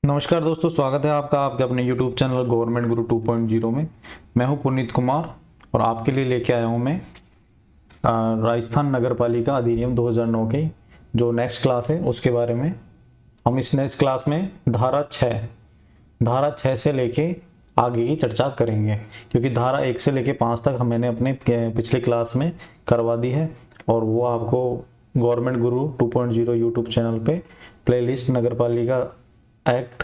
नमस्कार दोस्तों, स्वागत है आपका आपके अपने YouTube चैनल गवर्नमेंट गुरु 2.0 में। मैं हूं पुनीत कुमार और आपके लिए लेके आया हूं मैं राजस्थान नगर पालिका अधिनियम 2009 की जो नेक्स्ट क्लास है उसके बारे में। हम इस नेक्स्ट क्लास में धारा 6 से लेके आगे की चर्चा करेंगे, क्योंकि धारा 1 से लेके 5 तक मैंने अपने पिछले क्लास में करवा दी है और वो आपको गवर्नमेंट गुरु 2.0 यूट्यूब चैनल पे प्लेलिस्ट नगर पालिका एक्ट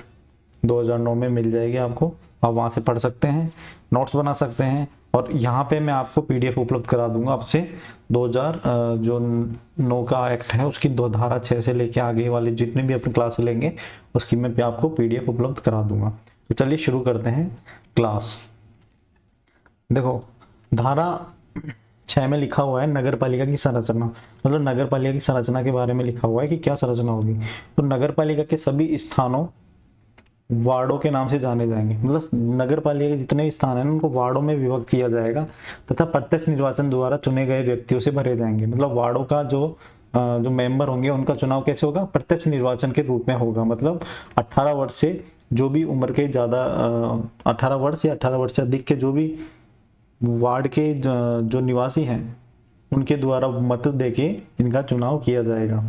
2009 में मिल जाएगी आपको। आप वहाँ से पढ़ सकते हैं, नोट्स बना सकते हैं और यहाँ पे मैं आपको पीडीएफ उपलब्ध करा दूंगा आपसे 2009 का एक्ट है उसकी धारा 6 से लेके आगे वाले जितने भी अपनी क्लास लेंगे उसकी मैं आपको पीडीएफ उपलब्ध करा दूंगा। तो चलिए शुरू करते हैं क्लास। देखो, धारा 6 में लिखा हुआ है नगर पालिका की संरचना, मतलब नगर पालिका की संरचना के बारे में लिखा हुआ है कि क्या संरचना होगी। तो नगर पालिका के सभी स्थानों वार्डों के नाम से जाने जाएंगे, मतलब नगर पालिका के जितने भी स्थान हैं उनको वार्डों में विभक्त किया जाएगा तथा प्रत्यक्ष निर्वाचन द्वारा चुने गए व्यक्तियों से भरे जाएंगे। मतलब वार्डों का जो मेंबर होंगे उनका चुनाव कैसे होगा? प्रत्यक्ष निर्वाचन के रूप में होगा। मतलब 18 वर्ष से जो भी उम्र के ज़्यादा 18 वर्ष या 18 वर्ष से अधिक के जो भी वार्ड के जो निवासी हैं उनके द्वारा मत देके इनका चुनाव किया जाएगा।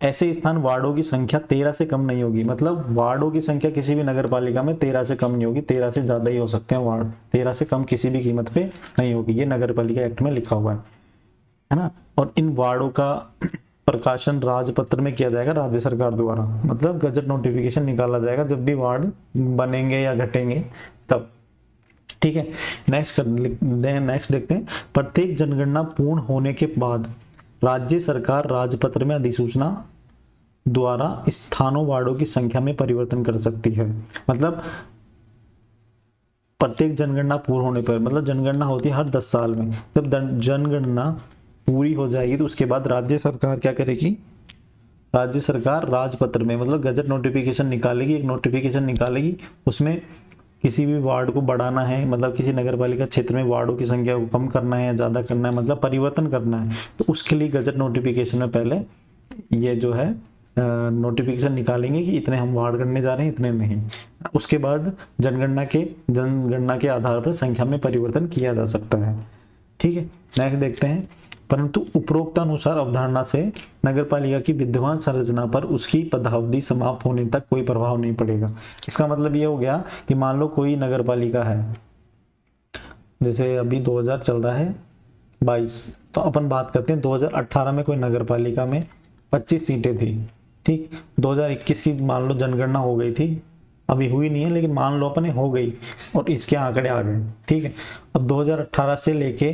ऐसे स्थान वार्डों की संख्या 13 से कम नहीं होगी। मतलब वार्डों की संख्या किसी भी नगर पालिका में 13 से कम नहीं होगी, 13 से ज्यादा ही हो सकते हैं वार्ड, 13 से कम किसी भी कीमत पे नहीं होगी। ये नगर पालिका एक्ट में लिखा हुआ है ना। और इन वार्डों का प्रकाशन राजपत्र में किया जाएगा राज्य सरकार द्वारा, मतलब गजट नोटिफिकेशन निकाला जाएगा जब भी वार्ड बनेंगे या घटेंगे तब। ठीक है, नेक्स्ट देखते हैं। प्रत्येक जनगणना पूर्ण होने के बाद राज्य सरकार राजपत्र में अधिसूचना द्वारा स्थानों वार्डों की संख्या में परिवर्तन कर सकती है। मतलब प्रत्येक जनगणना पूर्ण होने पर, मतलब जनगणना होती है हर 10 साल में, जब जनगणना पूरी हो जाएगी तो उसके बाद राज्य सरकार क्या करेगी? राज्य सरकार राजपत्र में, मतलब गजट नोटिफिकेशन निकालेगी, एक नोटिफिकेशन निकालेगी, उसमें किसी भी वार्ड को बढ़ाना है, मतलब किसी नगर पालिका क्षेत्र में वार्डों की संख्या को कम करना है या ज़्यादा करना है, मतलब परिवर्तन करना है, तो उसके लिए गजट नोटिफिकेशन में पहले ये जो है नोटिफिकेशन निकालेंगे कि इतने हम वार्ड करने जा रहे हैं, इतने नहीं। उसके बाद जनगणना के आधार पर संख्या में परिवर्तन किया जा सकता है। ठीक है, नेक्स्ट देखते हैं। परंतु उपरोक्तानुसार अवधारणा से नगरपालिका की विद्यमान संरचना पर उसकी पदावधि समाप्त होने तक कोई प्रभाव नहीं पड़ेगा। इसका मतलब ये हो गया कि मान लो कोई नगरपालिका है, जैसे अभी 2000 चल रहा है 22, तो अपन बात करते हैं 2018 में कोई नगरपालिका में 25 सीटें थी। ठीक, 2021 की मान लो जनगणना हो गई थी, अभी हुई नहीं है लेकिन मान लो अपने हो गई और इसके आंकड़े आ गए। ठीक है, अब 2018 से लेके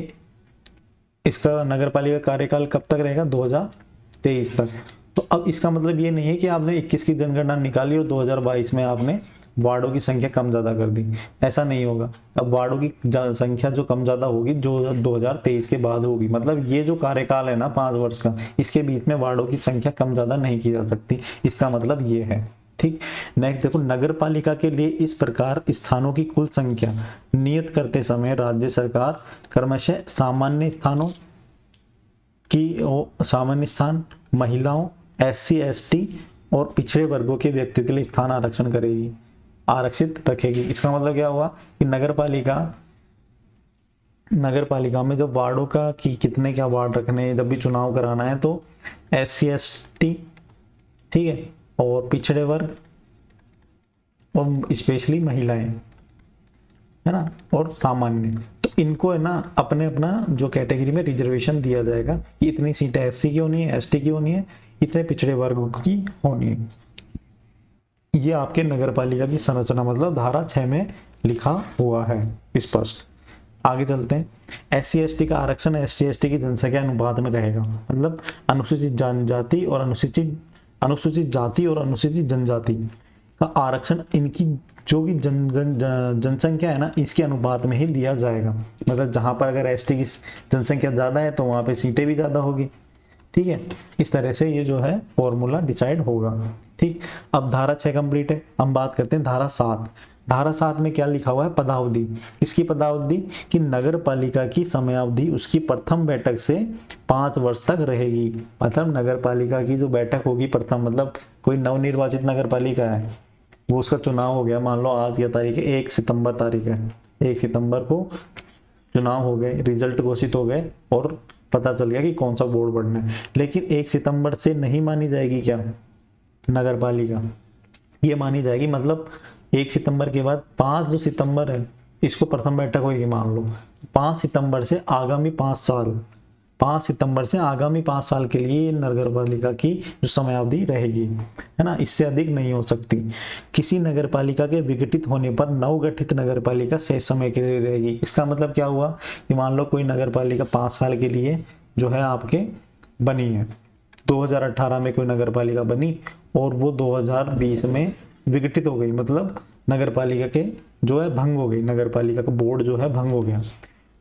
इसका नगरपालिका कार्यकाल कब तक रहेगा? 2023 तक। तो अब इसका मतलब ये नहीं है कि आपने 21 की जनगणना निकाली और 2022 में आपने वार्डों की संख्या कम ज़्यादा कर दी, ऐसा नहीं होगा। अब वार्डों की संख्या जो कम ज़्यादा होगी जो 2023 के बाद होगी। मतलब ये जो कार्यकाल है ना 5 वर्ष का, इसके बीच में वार्डों की संख्या कम ज़्यादा नहीं की जा सकती, इसका मतलब ये है। ठीक, नेक्स्ट देखो, नगर पालिका के लिए इस प्रकार स्थानों की कुल संख्या नियत करते समय राज्य सरकार क्रमशः सामान्य स्थान, महिलाओं, SC ST और पिछड़े वर्गों के व्यक्तियों के लिए स्थान आरक्षित रखेगी। इसका मतलब क्या हुआ कि नगर पालिका में जब वार्डों का कि कितने क्या वार्ड रखने, जब भी चुनाव कराना है तो SC ST, ठीक है, और पिछड़े वर्ग और स्पेशली महिलाएं, है ना, और सामान्य, तो इनको है ना अपना जो कैटेगरी में रिजर्वेशन दिया जाएगा कि इतनी सीटें SC की होनी है, ST की होनी है, इतने पिछड़े वर्गों की होनी है। ये आपके नगर पालिका की संरचना मतलब धारा 6 में लिखा हुआ है स्पष्ट। आगे चलते हैं। SC ST का आरक्षण SC ST की जनसंख्या अनुपात में रहेगा। मतलब अनुसूचित जाति और अनुसूचित जनजाति का आरक्षण इनकी जो भी जनसंख्या है ना इसके अनुपात में ही दिया जाएगा। मतलब जहां पर अगर ST की जनसंख्या ज्यादा है तो वहां पे सीटें भी ज्यादा होगी। ठीक है, इस तरह से ये जो है फॉर्मूला डिसाइड होगा। ठीक, अब धारा 6 कंप्लीट है। हम बात करते हैं धारा 7। धारा 7 में क्या लिखा हुआ है? पदावधि। इसकी पदावधि कि नगर पालिका की समयावधि उसकी प्रथम बैठक से 5 वर्ष तक रहेगी। मतलब नगर पालिका की जो बैठक होगी प्रथम, मतलब कोई नवनिर्वाचित नगर पालिका है वो उसका चुनाव हो गया, मान लो आज क्या तारीख है, 1 सितंबर तारीख है, 1 सितंबर को चुनाव हो गए, रिजल्ट घोषित हो गए और पता चल गया कि कौन सा बोर्ड बनना है। लेकिन 1 सितंबर से नहीं मानी जाएगी क्या नगर पालिका, ये मानी जाएगी। मतलब 1 सितंबर के बाद 5 जो सितंबर है इसको प्रथम बैठक होगी मान लो, 5 सितंबर से आगामी 5 साल, 5 सितंबर से आगामी 5 साल के लिए नगर पालिका की जो समयावधि रहेगी, है ना, इससे अधिक नहीं हो सकती। किसी नगर पालिका के विघटित होने पर नवगठित नगर पालिका शेष समय के लिए रहेगी। इसका मतलब क्या हुआ कि मान लो कोई नगर पालिका 5 साल के लिए जो है आपके बनी है, 2018 में कोई नगर पालिका बनी और वो 2020 में विघटित हो गई, मतलब नगर पालिका के जो है भंग हो गई, नगर पालिका का बोर्ड जो है भंग हो गया।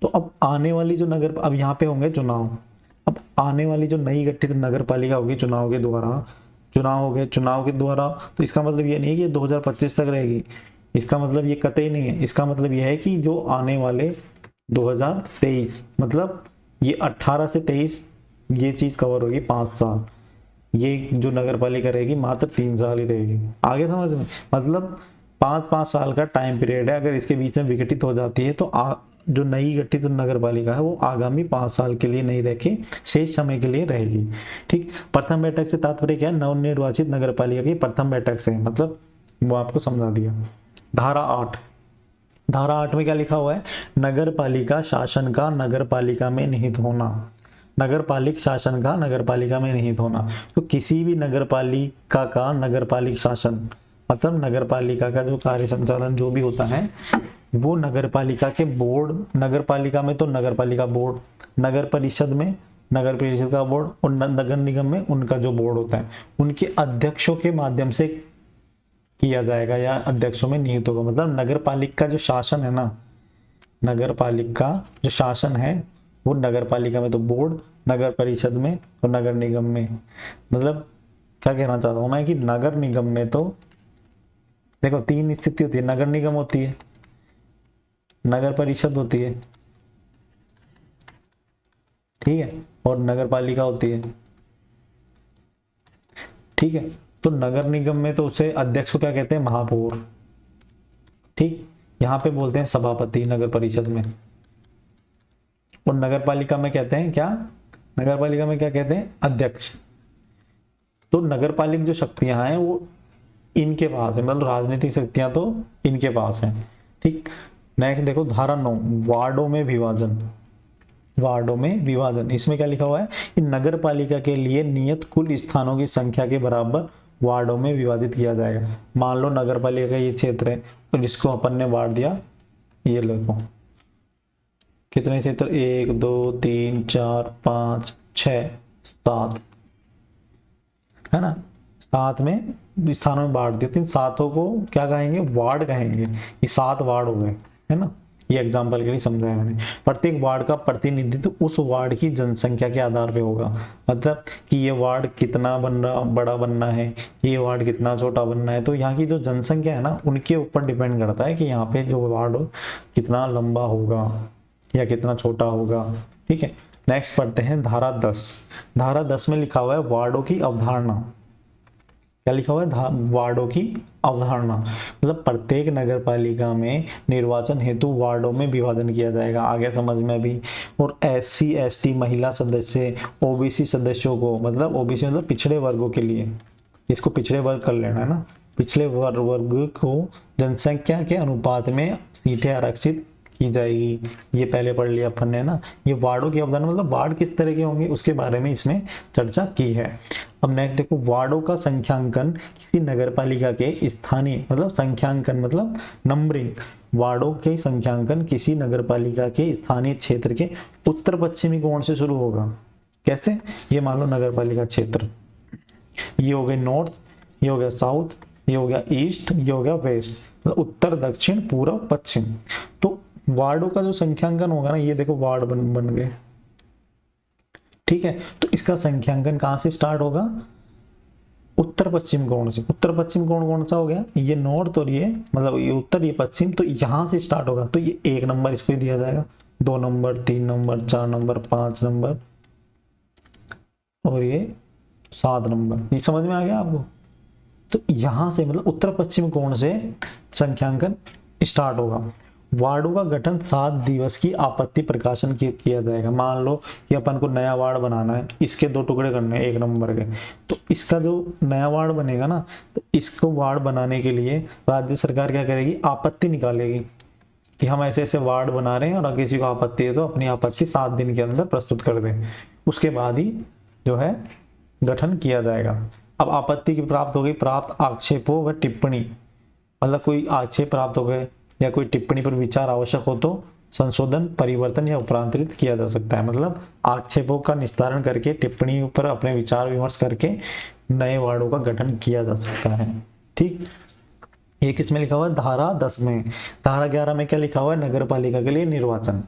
तो अब आने वाली जो नगर, अब यहाँ पे होंगे चुनाव, अब आने वाली जो नई गठित नगर पालिका होगी चुनाव के द्वारा, चुनाव हो गए चुनाव के द्वारा, तो इसका मतलब ये नहीं है कि 2025 तक रहेगी, इसका मतलब ये कतई नहीं है। इसका मतलब ये है कि जो आने वाले 2023, मतलब ये 18 से 23 ये चीज कवर होगी 5 साल, ये जो नगर पालिका रहेगी मात्र 3 साल ही रहेगी। आगे समझ में, मतलब 5-5 साल का टाइम पीरियड है। अगर इसके बीच में विघटित हो जाती है तो जो नई गठित नगर पालिका है वो आगामी 5 साल के लिए नहीं रह के शेष समय के लिए रहेगी। ठीक, प्रथम बैठक से तात्पर्य क्या है, नवनिर्वाचित नगर पालिका की प्रथम बैठक से, मतलब वो आपको समझा दिया। धारा 8, धारा 8 में क्या लिखा हुआ है, नगर पालिका शासन का नगर पालिका में निहित होना, नगर पालिक शासन का नगर पालिका में निहित होना। तो किसी भी नगर पालिका का नगर पालिक शासन, मतलब नगर पालिका का जो कार्य संचालन जो भी होता है वो नगर पालिका के बोर्ड, नगर पालिका में तो नगर पालिका बोर्ड, नगर परिषद में नगर परिषद का बोर्ड और नगर निगम में उनका जो बोर्ड होता है उनके अध्यक्षों के माध्यम से किया जाएगा या अध्यक्षों में नियुक्त होगा। मतलब नगर पालिका का जो शासन है ना, नगर पालिका का जो शासन है वो नगर पालिका में तो बोर्ड, नगर परिषद में और नगर निगम में। मतलब क्या कहना चाहता हूं मैं कि नगर निगम में तो देखो 3 स्थिति होती है, नगर निगम होती है, नगर परिषद होती है, ठीक है, और नगर पालिका होती है, ठीक है। तो नगर निगम में तो उसे अध्यक्ष को क्या कहते हैं, महापौर, ठीक, यहाँ पे बोलते हैं सभापति नगर परिषद में। और नगर पालिका में कहते हैं क्या, नगर पालिका में क्या कहते हैं, अध्यक्ष। तो नगर पालिक जो शक्तियां हैं वो इनके पास है, मतलब राजनीतिक शक्तियां तो इनके पास हैं, ठीक। नेक्स्ट देखो धारा 9, वार्डों में विभाजन, वार्डों में विभाजन। इसमें क्या लिखा हुआ है कि नगर पालिका के लिए नियत कुल स्थानों की संख्या के बराबर वार्डों में विभाजित किया जाएगा। मान लो नगर पालिका का ये क्षेत्र है और जिसको अपन ने वार्ड दिया, ये देखो कितने क्षेत्र, 1 2 3 4 5 6 7, है ना, 7 में स्थानों में बांट दिया। तो इन 7 को क्या कहेंगे, वार्ड कहेंगे। ये 7 वार्ड हो गए, है ना, ये एग्जाम्पल के लिए समझाया मैंने। प्रत्येक वार्ड का प्रतिनिधित्व उस वार्ड की जनसंख्या के आधार पे होगा, मतलब कि ये वार्ड कितना बड़ा बनना है, ये वार्ड कितना छोटा बनना है। तो यहाँ की जो जनसंख्या है ना उनके ऊपर डिपेंड करता है कि यहाँ पे जो वार्ड हो कितना लंबा होगा या कितना छोटा होगा, ठीक है। नेक्स्ट पढ़ते हैं धारा 10। धारा 10 में लिखा हुआ है वार्डों की अवधारणा। क्या लिखा हुआ है, वार्डों की अवधारणा, मतलब प्रत्येक नगर पालिका में निर्वाचन हेतु वार्डों में विभाजन किया जाएगा। आगे समझ में भी। और SC ST महिला सदस्य, OBC सदस्यों को, मतलब OBC मतलब पिछड़े वर्गों के लिए, इसको पिछड़े वर्ग कर लेना है ना, पिछले वर्ग को जनसंख्या के अनुपात में सीटें आरक्षित की जाएगी। ये पहले पढ़ लिया अपन ने ना। ये वार्डों की अवधारणा मतलब वार्ड किस तरह के होंगे उसके बारे में इसमें चर्चा की है। अब नेक्स्ट देखो, वार्डों का संख्यांकन किसी नगर पालिका के स्थानीय, मतलब संख्यांकन मतलब नंबरिंग, वार्डों के संख्यांकन किसी नगर पालिका के स्थानीय क्षेत्र के उत्तर पश्चिमी कोण से शुरू होगा। कैसे, ये मान लो नगर पालिका क्षेत्र, ये हो गया नॉर्थ, ये हो गया साउथ, ये हो गया ईस्ट, ये हो गया वेस्ट, मतलब उत्तर दक्षिण पूर्व पश्चिम। तो वार्डों का जो संख्यांकन होगा ना, ये देखो वार्ड बन गए, ठीक है। तो इसका संख्यांकन कहां से स्टार्ट होगा, उत्तर पश्चिम कोण से। उत्तर पश्चिम कोण कौन सा हो गया, ये नॉर्थ और ये मतलब ये उत्तर ये पश्चिम, तो यहां से स्टार्ट होगा। तो ये 1 नंबर इसको दिया जाएगा, 2 नंबर 3 नंबर 4 नंबर 5 नंबर और ये 7 नंबर। ये समझ में आ गया आपको, तो यहाँ से मतलब उत्तर पश्चिम कोण से संख्यांकन स्टार्ट होगा। वार्डों का गठन 7 दिवस की आपत्ति प्रकाशन किया जाएगा। मान लो कि अपन को नया वार्ड बनाना है, इसके 2 टुकड़े करने हैं 1 नंबर के, तो इसका जो नया वार्ड बनेगा ना, तो इसको वार्ड बनाने के लिए राज्य सरकार क्या करेगी, आपत्ति निकालेगी कि हम ऐसे ऐसे वार्ड बना रहे हैं और अगर किसी को आपत्ति है तो अपनी आपत्ति 7 दिन के अंदर प्रस्तुत कर दें। उसके बाद ही जो है गठन किया जाएगा। अब आपत्ति की प्राप्त हो गई, प्राप्त आक्षेपों व टिप्पणी, मतलब कोई आक्षेप प्राप्त हो गए या कोई टिप्पणी पर विचार आवश्यक हो तो संशोधन, परिवर्तन या उपरांतरित किया जा सकता है। मतलब आक्षेपों का निस्तारण करके, टिप्पणी पर अपने विचार विमर्श करके नए वार्डों का गठन किया जा सकता है। ठीक, ये किसमें लिखा हुआ है, धारा 10 में। धारा 11 में क्या लिखा हुआ है, नगर पालिका के लिए निर्वाचन,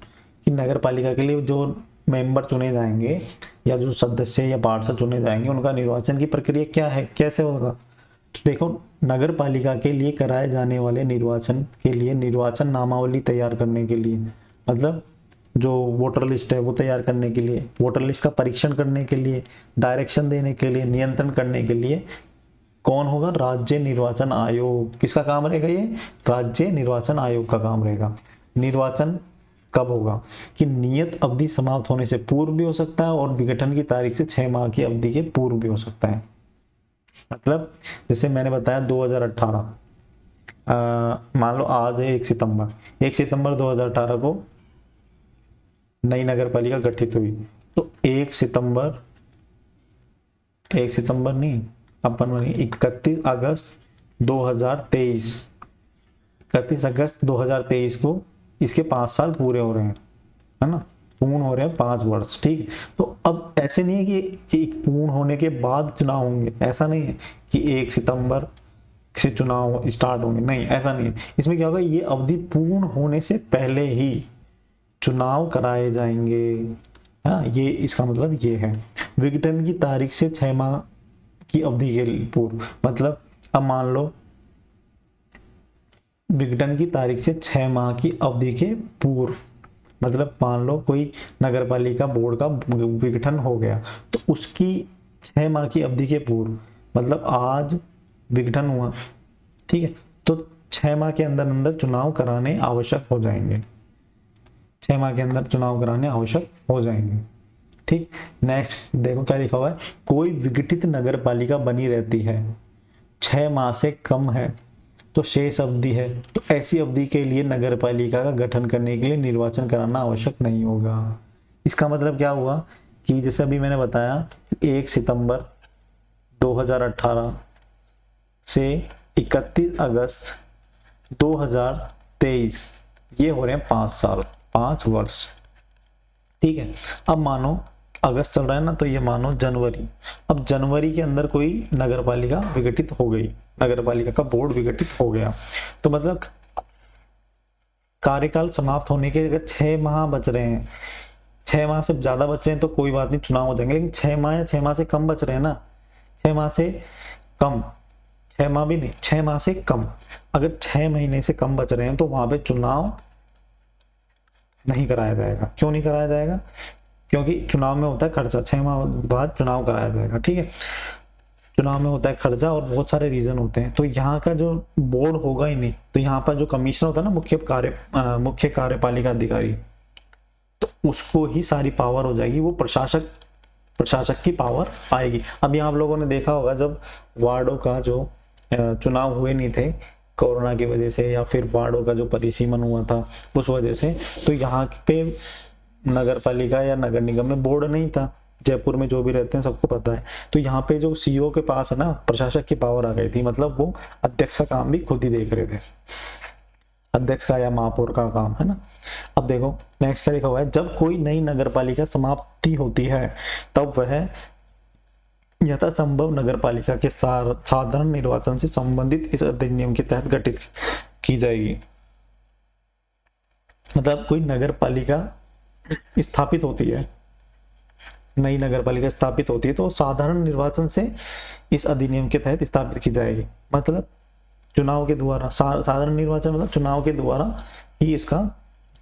कि नगर पालिका के लिए जो मेंबर चुने जाएंगे या जो सदस्य या पार्षद चुने जाएंगे उनका निर्वाचन की प्रक्रिया क्या है, कैसे होगा। तो देखो, नगर पालिका के लिए कराए जाने वाले निर्वाचन के लिए निर्वाचन नामावली तैयार करने के लिए, मतलब जो वोटर लिस्ट है वो तैयार करने के लिए, वोटर लिस्ट का परीक्षण करने के लिए, डायरेक्शन देने के लिए, नियंत्रण करने के लिए कौन होगा, राज्य निर्वाचन आयोग। किसका काम रहेगा ये, राज्य निर्वाचन आयोग का काम रहेगा। निर्वाचन कब होगा कि नियत अवधि समाप्त होने से पूर्व भी हो सकता है और विघटन की तारीख से 6 माह की अवधि के पूर्व भी हो सकता है। मतलब जैसे मैंने बताया 2018, मान लो आज है 1 सितंबर, 1 सितंबर 2018 को नई नगर पालिका गठित हुई, तो 1 सितंबर नहीं, अपन बनी 31 अगस्त 2023, 31 अगस्त 2023 को इसके 5 साल पूरे हो रहे हैं, है ना, पूर्ण हो रहे हैं 5 वर्ष। ठीक है, तो अब ऐसे नहीं है कि एक पूर्ण होने के बाद चुनाव होंगे, ऐसा नहीं है कि 1 सितंबर से चुनाव स्टार्ट होंगे, नहीं, ऐसा नहीं है। इसमें क्या होगा, ये अवधि पूर्ण होने से पहले ही चुनाव कराए जाएंगे। हाँ, ये इसका मतलब ये है। विघटन की तारीख से 6 माह की अवधि के पूर्व, मतलब अब मान लो विघटन की तारीख से 6 माह की अवधि के पूर्व, मतलब मान लो कोई नगर पालिका बोर्ड का विघटन हो गया तो उसकी 6 माह की अवधि के पूर्व, मतलब आज विघटन हुआ, ठीक है, तो 6 माह के अंदर अंदर चुनाव कराने आवश्यक हो जाएंगे, 6 माह के अंदर चुनाव कराने आवश्यक हो जाएंगे। ठीक, नेक्स्ट देखो क्या लिखा हुआ है, कोई विघटित नगर पालिका बनी रहती है 6 माह से कम है तो शेष अवधि है, तो ऐसी अवधि के लिए नगर पालिका का गठन करने के लिए निर्वाचन कराना आवश्यक नहीं होगा। इसका मतलब क्या हुआ कि जैसे अभी मैंने बताया 1 सितंबर 2018 से 31 अगस्त 2023, ये हो रहे हैं 5 साल, 5 वर्ष। ठीक है, अब मानो अगस्त चल रहा है ना, तो ये मानो जनवरी, अब जनवरी के अंदर कोई नगर पालिका विघटित हो गई, नगर पालिका का बोर्ड विघटित हो गया, तो मतलब कार्यकाल समाप्त होने के अगर 6 माह बच रहे हैं, 6 माह से ज्यादा बच रहे हैं तो कोई बात नहीं, चुनाव हो जाएंगे। लेकिन 6 माह या 6 माह से कम बच रहे हैं ना, 6 माह से कम, 6 माह भी नहीं, 6 माह से कम, अगर 6 महीने से कम बच रहे हैं तो वहां पे चुनाव नहीं कराया जाएगा। क्यों नहीं कराया जाएगा, क्योंकि चुनाव में होता है खर्चा, 6 माह बाद चुनाव कराया जाएगा। ठीक है, चुनाव में होता है खर्चा और बहुत सारे रीजन होते हैं, तो यहाँ का जो बोर्ड होगा ही नहीं, तो यहाँ पर जो कमिश्नर होता है ना, मुख्य कार्यपालिका अधिकारी, तो उसको ही सारी पावर हो जाएगी, वो प्रशासक की पावर आएगी। अभी आप लोगों ने देखा होगा जब वार्डों का जो चुनाव हुए नहीं थे कोरोना की वजह से, या फिर वार्डों का जो परिसीमन हुआ था उस वजह से, तो यहाँ पे नगर पालिका या नगर निगम में बोर्ड नहीं था। जयपुर में जो भी रहते हैं सबको पता है। तो यहाँ पे जो सीईओ के पास है ना, प्रशासक की पावर आ गई थी, मतलब वो अध्यक्ष का काम भी खुद ही देख रहे थे, अध्यक्ष का या महापौर का काम, है ना। अब देखो नेक्स्ट क्या लिखा हुआ है, जब कोई नई नगर पालिका समाप्ति होती है तब वह यथासंभव नगर पालिका के साधारण निर्वाचन से संबंधित इस अधिनियम के तहत गठित की जाएगी। मतलब कोई नगर पालिका स्थापित होती है, नई नगर पालिका स्थापित होती है तो साधारण निर्वाचन से इस अधिनियम के तहत स्थापित की जाएगी। मतलब चुनाव के द्वारा, साधारण निर्वाचन मतलब चुनाव के द्वारा ही इसका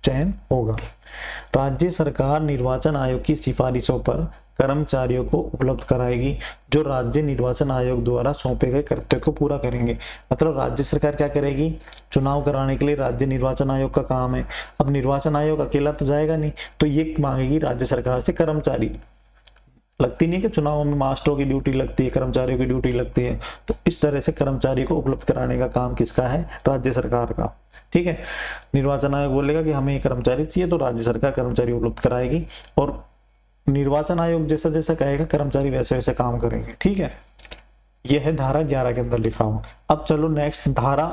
चयन होगा। राज्य सरकार निर्वाचन आयोग की सिफारिशों पर कर्मचारियों को उपलब्ध कराएगी जो राज्य निर्वाचन आयोग द्वारा सौंपे गए कर्तव्य को पूरा करेंगे। मतलब राज्य सरकार क्या करेगी, चुनाव कराने के लिए राज्य निर्वाचन आयोग का काम है। अब निर्वाचन आयोग अकेला तो जाएगा नहीं, तो ये मांगेगी राज्य सरकार से कर्मचारी। लगती नहीं कि चुनाव में मास्टरों की ड्यूटी लगती है, कर्मचारियों की ड्यूटी लगती है, तो इस तरह से कर्मचारी को उपलब्ध कराने का काम किसका है, राज्य सरकार का। ठीक है, निर्वाचन आयोग बोलेगा कि हमें ये कर्मचारी चाहिए, तो राज्य सरकार कर्मचारी उपलब्ध कराएगी, और निर्वाचन आयोग जैसा जैसा कहेगा कर्मचारी वैसे वैसे काम करेंगे। ठीक है, यह है धारा 11 के अंदर लिखा हुआ। अब चलो नेक्स्ट धारा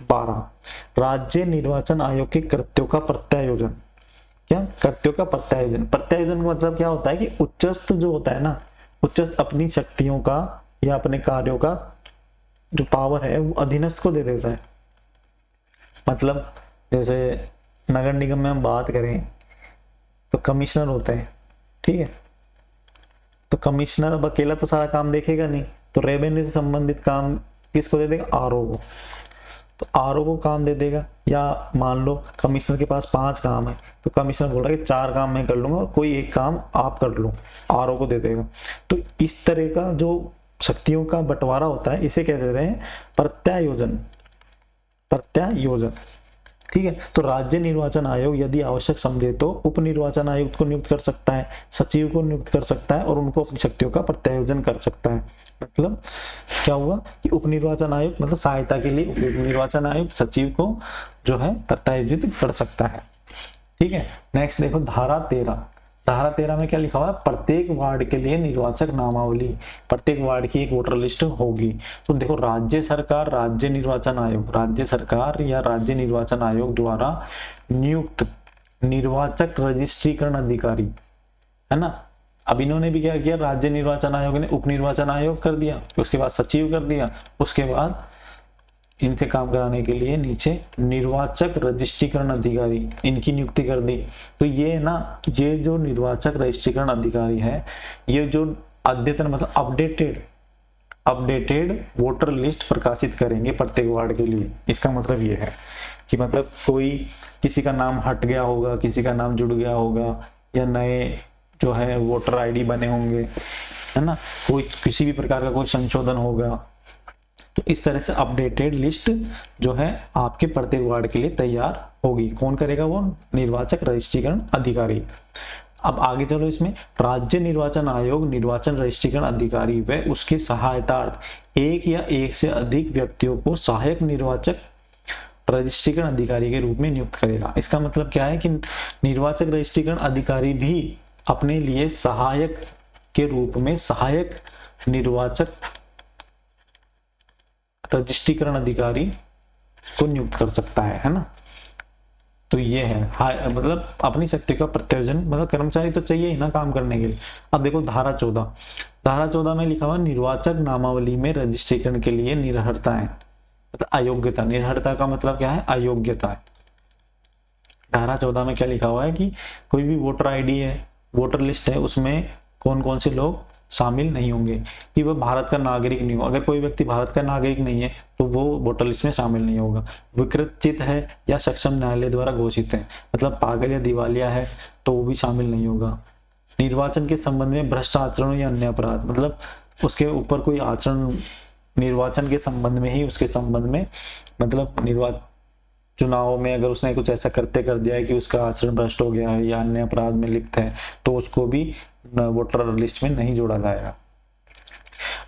12, राज्य निर्वाचन आयोग के कृत्यों का प्रत्यायोजन। क्या कर्तव्यों का प्रत्यायोजन? प्रत्यायोजन का मतलब क्या होता है कि उच्चस्थ जो होता है ना, उच्चस्थ अपनी शक्तियों का या अपने कार्यों का जो पावर है वो अधीनस्थ को दे देता है। मतलब जैसे नगर निगम में हम बात करें तो कमिश्नर होते हैं। ठीक है, तो कमिश्नर अब अकेला तो सारा काम देखेगा नहीं, तो रेवेन्यू से संबंधित काम किसको दे देगा, आरओ को। तो आरओ को काम दे देगा, या मान लो कमिश्नर के पास 5 काम है, तो कमिश्नर बोल रहा है कि 4 काम मैं कर लूंगा और कोई एक काम आप कर लो, आरओ को दे देगा। तो इस तरह का जो शक्तियों का बंटवारा होता है इसे कह देते हैं प्रत्यायोजन। प्रत्यायोजन। ठीक है, तो राज्य निर्वाचन आयोग यदि आवश्यक समझे तो उप निर्वाचन आयुक्त को नियुक्त कर सकता है, सचिव को नियुक्त कर सकता है और उनको अपनी शक्तियों का प्रत्यायोजन कर सकता है। मतलब क्या हुआ कि उप निर्वाचन आयुक्त मतलब सहायता के लिए उप निर्वाचन आयुक्त सचिव को जो है प्रत्यायोजित कर सकता है। ठीक है, नेक्स्ट देखो धारा 13। धारा 13 में क्या लिखा हुआ है, प्रत्येक वार्ड के लिए निर्वाचक नामावली, प्रत्येक वार्ड की एक वोटर लिस्ट होगी। तो देखो राज्य सरकार, राज्य निर्वाचन आयोग, राज्य सरकार या राज्य निर्वाचन आयोग द्वारा नियुक्त निर्वाचक रजिस्ट्रीकरण अधिकारी है ना। अब इन्होंने भी क्या किया, राज्य निर्वाचन आयोग ने उप निर्वाचन आयोग कर दिया, उसके बाद सचिव कर दिया, उसके बाद इनसे काम कराने के लिए नीचे निर्वाचक रजिस्ट्रीकरण अधिकारी इनकी नियुक्ति कर दी। तो ये ना, ये जो निर्वाचक रजिस्ट्रीकरण अधिकारी है, ये जो अद्यतन मतलब अपडेटेड वोटर लिस्ट प्रकाशित करेंगे प्रत्येक वार्ड के लिए। इसका मतलब ये है कि मतलब कोई किसी का नाम हट गया होगा, किसी का नाम जुड़ गया होगा, या नए जो है वोटर आईडी बने होंगे, है ना, कोई किसी भी प्रकार का कोई संशोधन होगा, तो इस तरह से अपडेटेड लिस्ट जो है आपके प्रत्येक वार्ड के लिए तैयार होगी। कौन करेगा, वो निर्वाचक रजिस्ट्रीकरण अधिकारी। अब आगे चलो, इसमें राज्य निर्वाचन आयोग निर्वाचन रजिस्ट्रीकरण अधिकारी व उसके सहायतार्थ एक या एक से अधिक व्यक्तियों को सहायक निर्वाचक रजिस्ट्रीकरण अधिकारी के रूप में नियुक्त करेगा। इसका मतलब क्या है कि निर्वाचक रजिस्ट्रीकरण अधिकारी भी अपने लिए सहायक के रूप में सहायक निर्वाचक रजिस्ट्रीकरण अधिकारी को नियुक्त कर सकता है ना। तो ये है मतलब अपनी शक्ति का प्रत्यायोजन, मतलब कर्मचारी तो चाहिए ही ना काम करने के लिए। अब देखो धारा 14। धारा 14 में लिखा हुआ निर्वाचक नामावली में रजिस्ट्रीकरण के लिए निरर्हता है, मतलब अयोग्यता। निरर्हता का मतलब क्या है, अयोग्यता है। धारा 14 में क्या लिखा हुआ है कि कोई भी वोटर आईडी है, वोटर लिस्ट है, उसमें कौन कौन से लोग शामिल नहीं होंगे कि वह भारत का नागरिक नहीं हो। अगर कोई व्यक्ति भारत का नागरिक नहीं है तो वो वोटर लिस्ट में शामिल नहीं होगा। विकृत है या सक्षम न्यायालय द्वारा घोषित है, मतलब पागल या दिवालिया है तो वो भी शामिल नहीं होगा। निर्वाचन के संबंध में भ्रष्ट आचरण या अन्य अपराध, मतलब उसके ऊपर कोई आचरण निर्वाचन के संबंध में ही, उसके संबंध में मतलब चुनाव में अगर उसने कुछ ऐसा करते कर दिया है कि उसका आचरण भ्रष्ट हो गया है या अन्य अपराध में लिप्त है, तो उसको भी वोटर लिस्ट में नहीं जोड़ा जाएगा।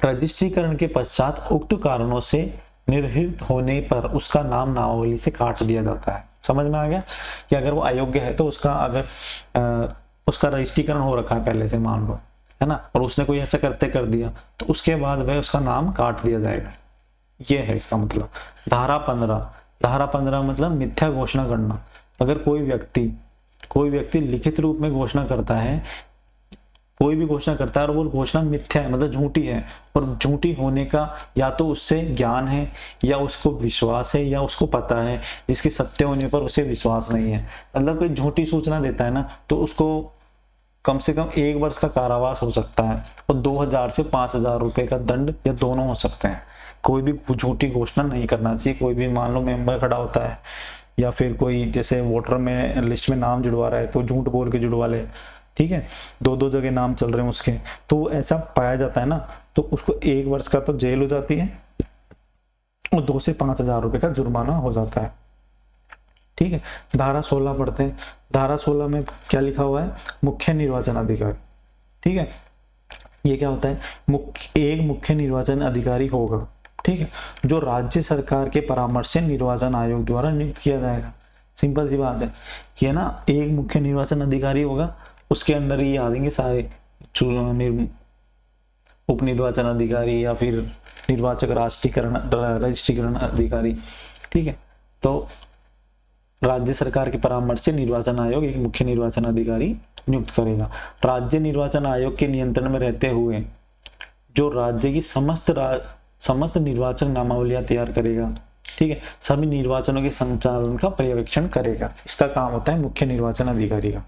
रजिस्ट्रीकरण के पश्चात उक्त कारणों से निर्हित होने पर उसका नाम नामावली से काट दिया जाता है। समझ में आ गया कि अगर वो अयोग्य है तो उसका अगर उसका रजिस्ट्रीकरण हो रखा है पहले से, मान लो, है ना, और उसने कोई ऐसा करते कर दिया तो उसके बाद वह उसका नाम काट दिया जाएगा। ये है इसका मतलब। धारा 15। धारा 15 मतलब मिथ्या घोषणा करना। अगर कोई व्यक्ति लिखित रूप में घोषणा करता है, कोई भी घोषणा करता है और वो घोषणा मिथ्या है, मतलब झूठी है, और झूठी होने का या तो उससे ज्ञान है या उसको विश्वास है या उसको पता है, जिसके सत्य होने पर उसे विश्वास नहीं है। मतलब कोई झूठी सूचना देता है ना, तो उसको कम से कम 1 वर्ष का कारावास हो सकता है और 2000 से 5000 रुपए का दंड या दोनों हो सकते हैं। कोई भी झूठी घोषणा नहीं करना चाहिए। कोई भी मान लो मेंबर खड़ा होता है या फिर कोई जैसे वोटर में लिस्ट में नाम जुड़वा रहा है तो झूठ बोल के जुड़वा ले, ठीक है, 2-2 जगह नाम चल रहे हैं उसके, तो वो ऐसा पाया जाता है ना, तो उसको 1 वर्ष का तो जेल हो जाती है और 2 से 5,000 रुपए का जुर्माना हो जाता है। ठीक है, धारा 16 पढ़ते हैं। धारा 16 में क्या लिखा हुआ है? मुख्य निर्वाचन अधिकारी। ठीक है, ये क्या होता है? एक मुख्य निर्वाचन अधिकारी होगा, ठीक है, जो राज्य सरकार के परामर्श से निर्वाचन आयोग द्वारा नियुक्त किया जाएगा। सिंपल सी बात है कि है ना, एक मुख्य निर्वाचन अधिकारी होगा, उसके अंदर ही आ जाएंगे सारे उप निर्वाचन अधिकारी या फिर निर्वाचक रजिस्ट्रीकरण अधिकारी। ठीक है, तो राज्य सरकार के परामर्श से निर्वाचन आयोग एक मुख्य निर्वाचन अधिकारी नियुक्त करेगा। राज्य निर्वाचन आयोग के नियंत्रण में रहते हुए जो राज्य की समस्त निर्वाचन नामावलियां तैयार करेगा, ठीक है, सभी निर्वाचनों के संचालन का पर्यवेक्षण करेगा। इसका काम होता है मुख्य निर्वाचन अधिकारी का।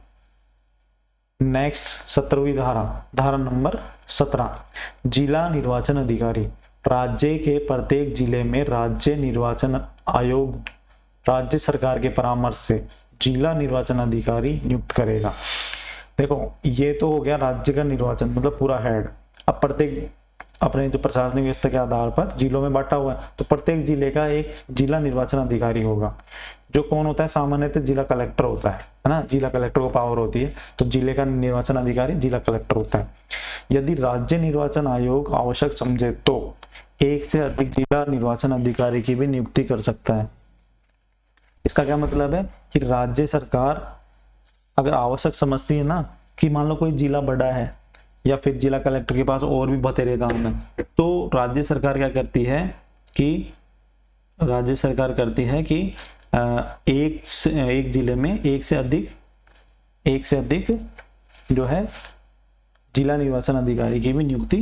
नेक्स्ट 17वीं धारा, धारा नंबर 17, जिला निर्वाचन अधिकारी। राज्य के प्रत्येक जिले में राज्य निर्वाचन आयोग राज्य सरकार के परामर्श से जिला निर्वाचन अधिकारी नियुक्त करेगा। देखो, ये तो हो गया राज्य का निर्वाचन, मतलब पूरा हेड। अब प्रत्येक अपने जो प्रशासनिक व्यवस्था के आधार पर जिलों में बांटा हुआ है, तो प्रत्येक जिले का एक जिला निर्वाचन अधिकारी होगा, जो कौन होता है? सामान्यतः जिला कलेक्टर होता है ना, जिला कलेक्टर को पावर होती है, तो जिले का निर्वाचन अधिकारी जिला कलेक्टर होता है। यदि राज्य निर्वाचन आयोग आवश्यक समझे तो एक से अधिक जिला निर्वाचन अधिकारी की भी नियुक्ति कर सकता है। इसका क्या मतलब है कि राज्य सरकार अगर आवश्यक समझती है ना, कि मान लो कोई जिला बड़ा है या फिर जिला कलेक्टर के पास और भी बतेरे काम है, तो राज्य सरकार क्या करती है कि एक जिले में एक से अधिक जो है जिला निर्वाचन अधिकारी की भी नियुक्ति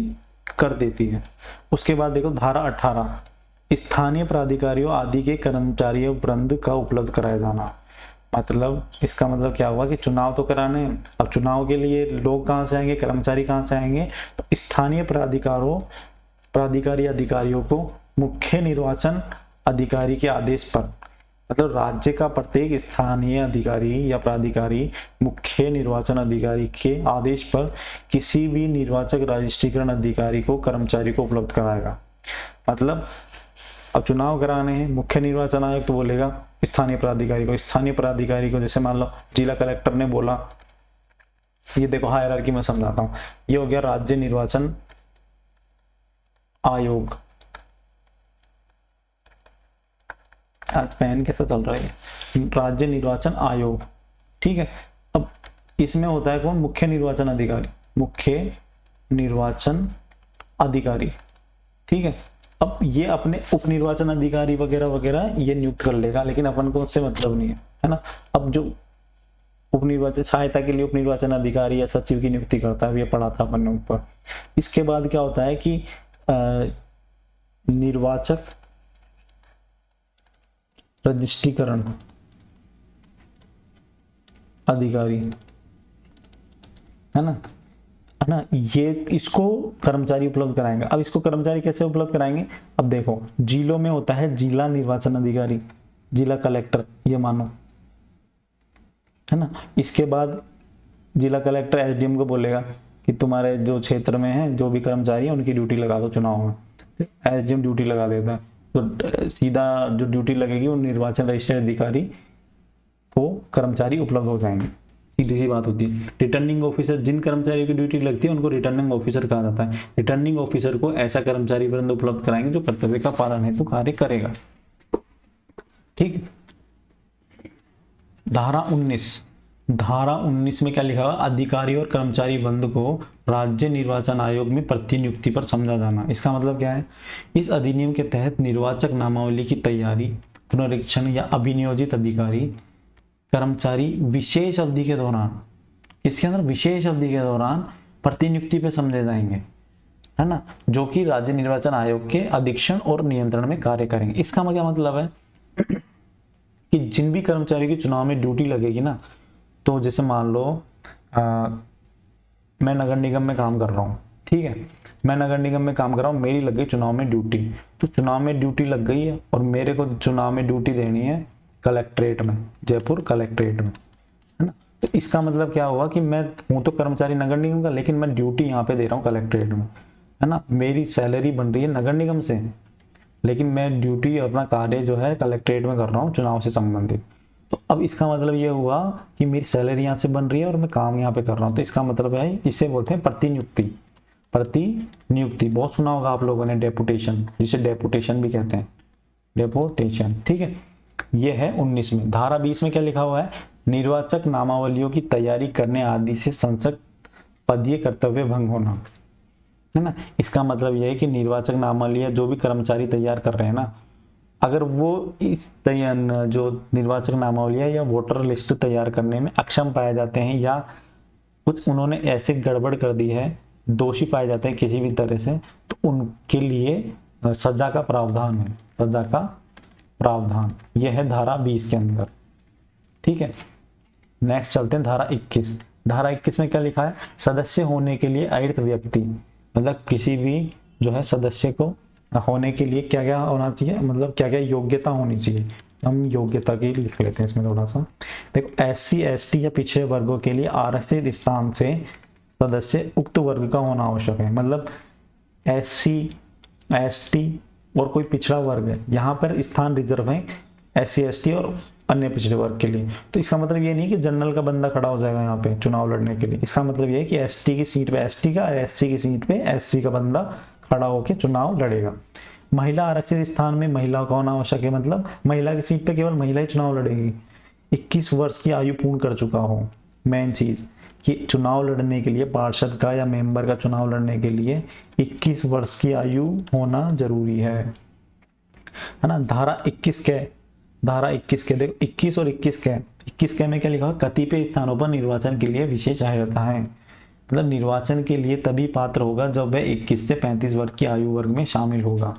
कर देती है। उसके बाद देखो धारा 18, स्थानीय प्राधिकारियों आदि के कर्मचारियों वृंद का उपलब्ध कराया जाना। मतलब इसका मतलब क्या हुआ कि चुनाव तो कराने हैं, अब चुनाव के लिए लोग कहाँ से आएंगे? कर्मचारी कहाँ से आएंगे? तो स्थानीय प्राधिकारी अधिकारियों को मुख्य निर्वाचन अधिकारी के आदेश पर, मतलब राज्य का प्रत्येक स्थानीय अधिकारी या प्राधिकारी मुख्य निर्वाचन अधिकारी के आदेश पर किसी भी निर्वाचक रजिस्ट्रीकरण अधिकारी को कर्मचारी को उपलब्ध कराएगा। मतलब अब चुनाव कराने हैं, मुख्य निर्वाचन आयोग तो बोलेगा स्थानीय प्राधिकारी को जैसे मान लो जिला कलेक्टर ने बोला, ये देखो हायरार्की में समझाता हूँ, ये हो गया राज्य निर्वाचन आयोग। आज पेन कैसा चल रहा है? राज्य निर्वाचन आयोग, ठीक है। अब इसमें होता है कौन? मुख्य निर्वाचन अधिकारी, ठीक है। अब ये अपने उप निर्वाचन अधिकारी वगैरह वगैरह ये नियुक्त कर लेगा, लेकिन अपन को उससे मतलब नहीं है ना। अब जो उप निर्वाचन सहायता के लिए उप निर्वाचन अधिकारी या सचिव की नियुक्ति करता है, ये पढ़ा था अपन ने ऊपर। इसके बाद क्या होता है कि निर्वाचक रजिस्ट्रीकरण अधिकारी है ना, ये इसको कर्मचारी उपलब्ध कराएंगे। अब इसको कर्मचारी कैसे उपलब्ध कराएंगे? अब देखो, जिलों में होता है जिला निर्वाचन अधिकारी, जिला कलेक्टर, ये मानो है ना। इसके बाद जिला कलेक्टर एसडीएम को बोलेगा कि तुम्हारे जो क्षेत्र में है जो भी कर्मचारी है उनकी ड्यूटी लगा दो चुनाव में। एसडीएम ड्यूटी लगा देता है, तो सीधा जो ड्यूटी लगेगी वो निर्वाचन रजिस्टर्ड अधिकारी को कर्मचारी उपलब्ध हो जाएंगे। सीधी सी बात होती है। रिटर्निंग ऑफिसर, जिन कर्मचारियों की ड्यूटी लगती है उनको रिटर्निंग ऑफिसर कहा जाता है। रिटर्निंग ऑफिसर को ऐसा कर्मचारी वृंद उपलब्ध कराएंगे जो कर्तव्य का पालन हेतु कार्य करेगा, ठीक है। धारा 19 में क्या लिखा हुआ? अधिकारी और कर्मचारी वृंद को राज्य निर्वाचन आयोग में प्रतिनियुक्ति पर समझा जाना। इसका मतलब क्या है? इस अधिनियम के तहत निर्वाचक नामावली की तैयारी, पुनरीक्षण या अभिनियोजित अधिकारी कर्मचारी विशेष अवधि के दौरान, इसके अंदर विशेष अवधि के दौरान प्रतिनियुक्ति पे समझे जाएंगे, है ना, जो कि राज्य निर्वाचन आयोग के अधीक्षण और नियंत्रण में कार्य करेंगे। इसका क्या मतलब है कि जिन भी कर्मचारी की चुनाव में ड्यूटी लगेगी ना, तो जैसे मान लो मैं नगर निगम में काम कर रहा हूँ, ठीक है, मैं नगर निगम में काम कर रहा हूँ, मेरी लग गई चुनाव में ड्यूटी, तो चुनाव में ड्यूटी लग गई है और मेरे को चुनाव में ड्यूटी देनी है कलेक्ट्रेट में, जयपुर कलेक्ट्रेट में, है ना। तो इसका मतलब क्या हुआ कि मैं हूँ तो कर्मचारी नगर निगम का, लेकिन मैं ड्यूटी यहाँ पे दे रहा हूँ कलेक्ट्रेट में, है ना। मेरी सैलरी बन रही है नगर निगम से, लेकिन मैं ड्यूटी अपना कार्य जो है कलेक्ट्रेट में कर रहा हूँ चुनाव से संबंधित। तो अब इसका मतलब ये हुआ कि मेरी सैलरी यहाँ से बन रही है और मैं काम यहाँ पे कर रहा हूँ, तो इसका मतलब है, इसे बोलते हैं प्रतिनियुक्ति। प्रतिनियुक्ति बहुत सुना होगा आप लोगों ने, डेपुटेशन, जिसे डेपुटेशन भी कहते हैं, डेपुटेशन, ठीक है। ये है 19 में। धारा 20 में क्या लिखा हुआ है, निर्वाचक नामावलियों की तैयारी करने आदि से संसद पदीय कर्तव्य भंग होना, है ना। इसका मतलब यह है कि निर्वाचक नामावलियां जो भी कर्मचारी तैयार कर रहे हैं ना, अगर वो इस जो निर्वाचक नामावलियां या वोटर लिस्ट तैयार करने में अक्षम पाए जाते हैं, या कुछ उन्होंने ऐसे गड़बड़ कर दी है, दोषी पाए जाते हैं किसी भी तरह से, तो उनके लिए सजा का प्रावधान है, सजा का प्रावधान। यह है धारा 20 के अंदर, ठीक है। नेक्स्ट चलते हैं धारा 21। धारा 21 में क्या लिखा है, सदस्य होने के लिए अयर्थ व्यक्ति, मतलब किसी भी जो है सदस्य को होने के लिए क्या क्या होना चाहिए, मतलब क्या क्या योग्यता होनी चाहिए। हम योग्यता की लिख लेते हैं इसमें थोड़ा सा। देखो, SC ST या पिछड़े वर्गों के लिए आरक्षित स्थान से सदस्य उक्त वर्ग का होना आवश्यक है। मतलब SC ST और कोई पिछड़ा वर्ग है, यहाँ पर स्थान रिजर्व है SC ST और अन्य पिछड़े वर्ग के लिए। तो इसका मतलब ये नहीं कि जनरल का बंदा खड़ा हो जाएगा यहाँ पे चुनाव लड़ने के लिए। इसका मतलब ये है कि ST की सीट पे ST का और SC की सीट पे SC का बंदा खड़ा होकर चुनाव लड़ेगा। महिला आरक्षित स्थान में महिला का होना आवश्यक है, मतलब महिला की सीट पे केवल महिला ही चुनाव लड़ेगी। 21 वर्ष की आयु पूर्ण कर चुका हो। मेन चीज कि चुनाव लड़ने के लिए, पार्षद का या मेंबर का चुनाव लड़ने के लिए 21 वर्ष की आयु होना जरूरी है ना। धारा 21 के देखो 21 और 21 के 21 के में क्या लिखा है, कतिपय स्थानों पर निर्वाचन के लिए विशेष अर्हता है। मतलब निर्वाचन के लिए तभी पात्र होगा जब वह 21 से 35 वर्ष की आयु वर्ग में शामिल होगा।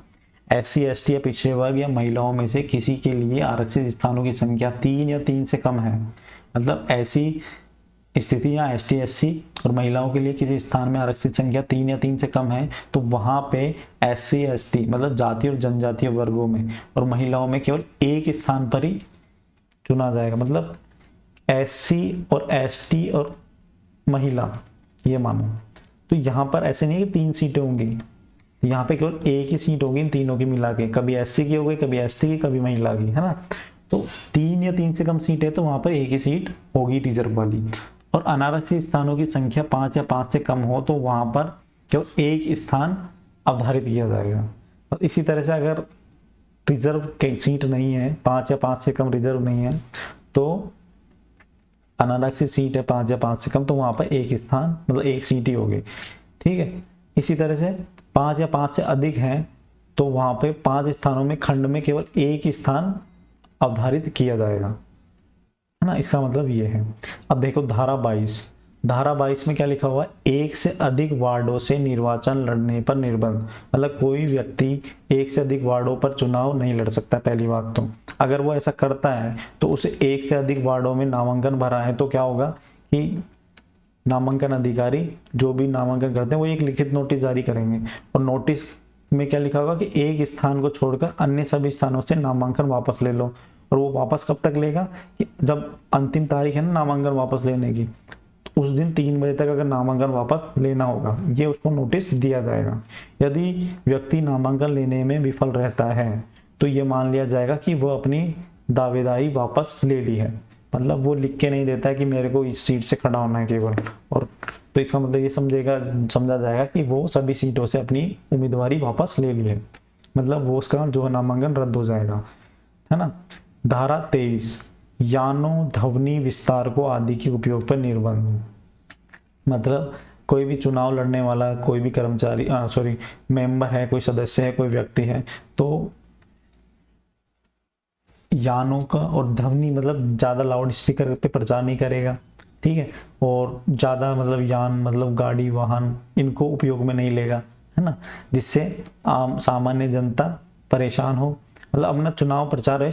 SC ST या पिछड़े वर्ग या महिलाओं में से किसी के लिए आरक्षित स्थानों की संख्या 3 या 3 से कम है। मतलब ऐसी स्थिति या ST SC और महिलाओं के लिए किसी स्थान में आरक्षित संख्या 3 या 3 से कम है, तो वहां पे SC ST मतलब जातीय और जनजातीय वर्गों में और महिलाओं में केवल एक स्थान पर ही चुना जाएगा। मतलब SC और ST और महिला, ये मानो। तो यहाँ पर ऐसे नहीं कि 3 सीटें होंगी, यहाँ पे केवल एक ही सीट होगी इन तीनों की मिला के, कभी SC की होगी, कभी ST की, कभी महिला की, है ना। तो 3 या 3 से कम सीट है तो वहां पर एक ही सीट होगी रिजर्व वाली। और अनारक्षित स्थानों की संख्या 5 या 5 से कम हो तो वहां पर केवल एक स्थान अवधारित किया जाएगा। और इसी तरह से अगर रिजर्व की सीट नहीं है, 5 या 5 से कम रिजर्व नहीं है, तो अनारक्षित सीट है 5 या 5 से कम, तो वहां पर एक स्थान मतलब एक सीट ही होगी, ठीक है। इसी तरह से 5 या 5 से अधिक है तो वहां पे 5 स्थानों में खंड में केवल एक स्थान अवधारित किया जाएगा, है ना। इसका मतलब ये है। अब देखो धारा 22 में क्या लिखा हुआ है, एक से अधिक वार्डों से निर्वाचन लड़ने पर निर्बंध। मतलब कोई व्यक्ति एक से अधिक वार्डों पर चुनाव नहीं लड़ सकता। पहली बात तो अगर वो ऐसा करता है तो उसे एक से अधिक वार्डों में नामांकन भरा है तो क्या होगा कि नामांकन अधिकारी जो भी नामांकन करते हैं वो एक लिखित नोटिस जारी करेंगे, और नोटिस में क्या लिखा होगा कि एक स्थान को छोड़कर अन्य सभी स्थानों से नामांकन वापस ले लो। और वो वापस कब तक लेगा कि जब अंतिम तारीख है ना नामांकन वापस लेने की, तो उस दिन 3 बजे तक अगर नामांकन वापस लेना होगा, ये उसको नोटिस दिया जाएगा। यदि व्यक्ति नामांकन लेने में विफल रहता है तो ये मान लिया जाएगा कि वो अपनी दावेदारी वापस ले ली है। मतलब वो लिख के नहीं देता है कि मेरे को इस सीट से खड़ा होना है केवल, और तो इसका मतलब ये समझा जाएगा कि वो सभी सीटों से अपनी उम्मीदवारी वापस ले ली है। मतलब वो उसका जो है नामांकन रद्द हो जाएगा, है ना। धारा 23 यानों ध्वनि विस्तार को आदि के उपयोग पर निर्बंध। मतलब कोई भी चुनाव लड़ने वाला, कोई भी कर्मचारी मेंबर है, कोई सदस्य है, कोई व्यक्ति है, तो यानों का और ध्वनि मतलब ज्यादा लाउड स्पीकर पे प्रचार नहीं करेगा, ठीक है। और ज्यादा मतलब यान मतलब गाड़ी वाहन इनको उपयोग में नहीं लेगा, है ना, जिससे आम सामान्य जनता परेशान हो। मतलब अपना चुनाव प्रचार है